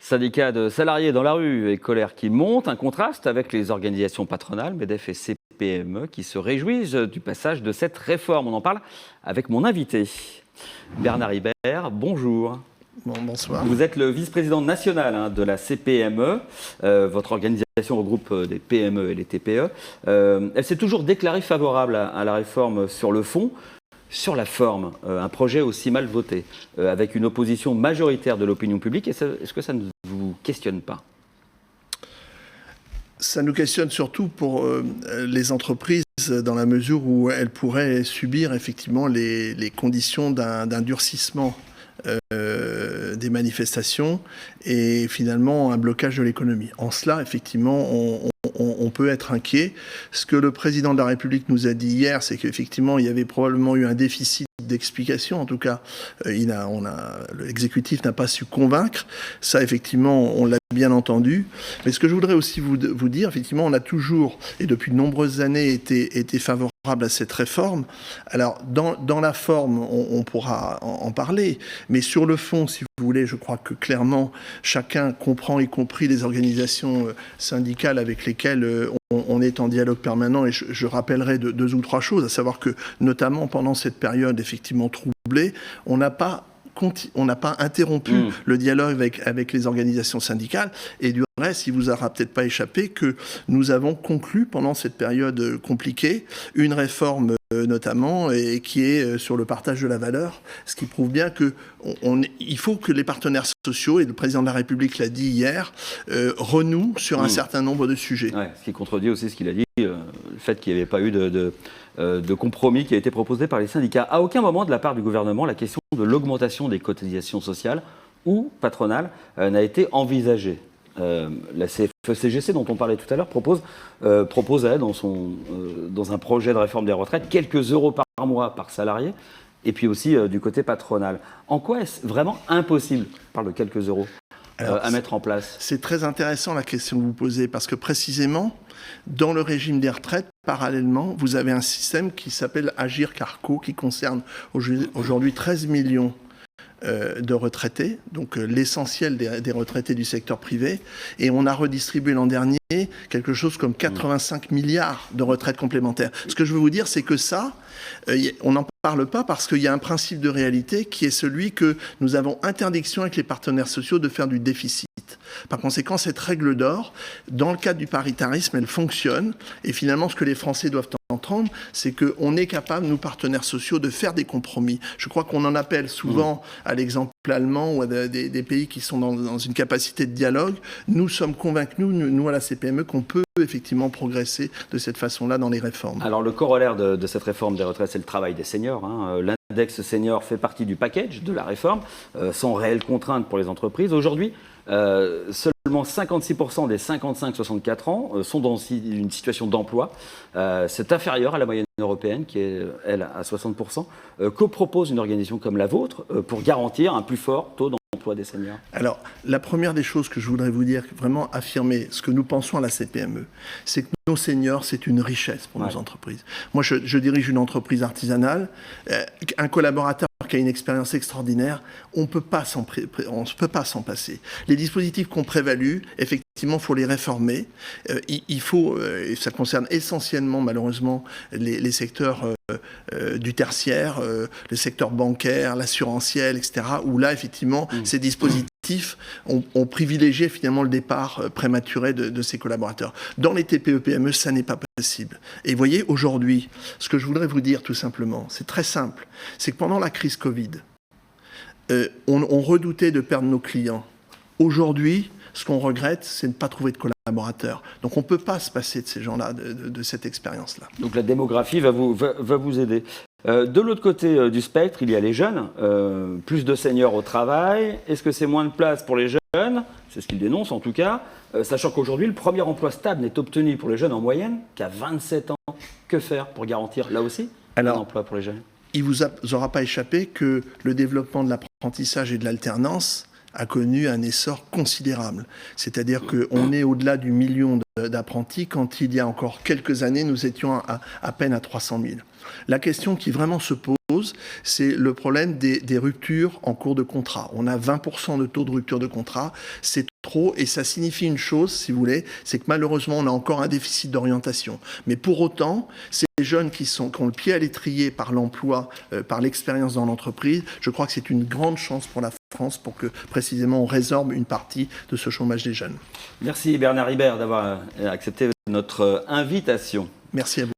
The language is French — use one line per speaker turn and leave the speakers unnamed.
Syndicats de salariés dans la rue et colère qui monte, un contraste avec les organisations patronales, MEDEF et CPME, qui se réjouissent du passage de cette réforme. On en parle avec mon invité, Bernard Ibert. Bonjour.
Bonsoir.
Vous êtes le vice-président national de la CPME. Votre organisation regroupe des PME et les TPE. Elle s'est toujours déclarée favorable à la réforme sur le fond. Sur la forme, un projet aussi mal voté, avec une opposition majoritaire de l'opinion publique, est-ce que ça ne vous questionne pas ?
Ça nous questionne surtout pour les entreprises, dans la mesure où elles pourraient subir effectivement les conditions d'un durcissement des manifestations et finalement un blocage de l'économie. En cela, effectivement, on peut être inquiet. Ce que le président de la République nous a dit hier, c'est qu'effectivement, il y avait probablement eu un déficit d'explication. En tout cas, l'exécutif n'a pas su convaincre. Ça, effectivement, on l'a bien entendu. Mais ce que je voudrais aussi vous dire, effectivement, on a toujours, et depuis de nombreuses années, été favorable à cette réforme. Alors, dans la forme, on pourra en parler, mais sur le fond, si vous voulez, je crois que clairement, chacun comprend, y compris les organisations syndicales avec lesquelles on est en dialogue permanent, et je rappellerai deux ou trois choses, à savoir que, notamment pendant cette période effectivement troublée, on n'a pas interrompu le dialogue avec les organisations syndicales. Et du reste, il vous aura peut-être pas échappé que nous avons conclu pendant cette période compliquée une réforme notamment et qui est sur le partage de la valeur, ce qui prouve bien que il faut que les partenaires sociaux, et le président de la République l'a dit hier, renouent sur un certain nombre de sujets.
Ouais, ce qui contredit aussi ce qu'il a dit, le fait qu'il n'y avait pas eu de compromis qui a été proposé par les syndicats. À aucun moment de la part du gouvernement, la question de l'augmentation des cotisations sociales ou patronales n'a été envisagée. La CFE-CGC, dont on parlait tout à l'heure, proposait dans un projet de réforme des retraites quelques euros par mois par salarié, et puis aussi du côté patronal. En quoi est-ce vraiment impossible, on parle de quelques euros, à mettre en place ?
C'est très intéressant la question que vous posez, parce que précisément, dans le régime des retraites, parallèlement, vous avez un système qui s'appelle Agir Carco, qui concerne aujourd'hui 13 millions de retraités, donc l'essentiel des retraités du secteur privé, et on a redistribué l'an dernier quelque chose comme 85 milliards de retraites complémentaires. Ce que je veux vous dire, c'est que ça, on n'en parle pas parce qu'il y a un principe de réalité qui est celui que nous avons interdiction avec les partenaires sociaux de faire du déficit. Par conséquent, cette règle d'or, dans le cadre du paritarisme, elle fonctionne. Et finalement, ce que les Français doivent entendre, c'est qu'on est capable, nous, partenaires sociaux, de faire des compromis. Je crois qu'on en appelle souvent à l'exemple allemand ou à des pays qui sont dans une capacité de dialogue. Nous sommes convaincus, nous à la CPME, qu'on peut effectivement progresser de cette façon-là dans les réformes.
Alors, le corollaire de cette réforme des retraites, c'est le travail des seniors. L'index senior fait partie du package de la réforme, sans réelle contrainte pour les entreprises. Aujourd'hui, seulement 56% des 55-64 ans sont dans une situation d'emploi. C'est inférieur à la moyenne européenne qui est, elle, à 60%. Que propose une organisation comme la vôtre pour garantir un plus fort taux d'emploi des seniors ?
Alors, la première des choses que je voudrais vous dire, vraiment affirmer ce que nous pensons à la CPME, c'est que nos seniors, c'est une richesse pour nos entreprises. Moi, je dirige une entreprise artisanale. Un collaborateur qui a une expérience extraordinaire, on ne peut pas s'en passer. Les dispositifs qui ont prévalu, effectivement, il faut les réformer. Il faut, et ça concerne essentiellement, malheureusement, les secteurs du tertiaire, le secteur bancaire, l'assurantiel, etc., où là, effectivement, ces dispositifs ont privilégié finalement le départ prématuré de ces collaborateurs. Dans les TPE-PME, ça n'est pas possible. Et vous voyez, aujourd'hui, ce que je voudrais vous dire tout simplement, c'est très simple, c'est que pendant la crise Covid, on redoutait de perdre nos clients. Aujourd'hui, ce qu'on regrette, c'est de ne pas trouver de collaborateurs. Donc on ne peut pas se passer de ces gens-là, de cette expérience-là.
Donc la démographie va vous aider. De l'autre côté du spectre, il y a les jeunes, plus de seniors au travail. Est-ce que c'est moins de place pour les jeunes ? C'est ce qu'ils dénoncent en tout cas. Sachant qu'aujourd'hui, le premier emploi stable n'est obtenu pour les jeunes en moyenne qu'à 27 ans. Que faire pour garantir là aussi un emploi pour les jeunes ?
Il ne vous aura pas échappé que le développement de l'apprentissage et de l'alternance a connu un essor considérable. C'est-à-dire qu'on est au-delà du million d'apprentis, quand il y a encore quelques années, nous étions à peine à 300 000. La question qui vraiment se pose, c'est le problème des ruptures en cours de contrat. On a 20% de taux de rupture de contrat, c'est trop, et ça signifie une chose, si vous voulez, c'est que malheureusement, on a encore un déficit d'orientation. Mais pour autant, ces jeunes qui ont le pied à l'étrier par l'emploi, par l'expérience dans l'entreprise, je crois que c'est une grande chance pour la France pour que précisément on résorbe une partie de ce chômage des jeunes.
Merci Bernard Ribert d'avoir accepté notre invitation.
Merci à vous.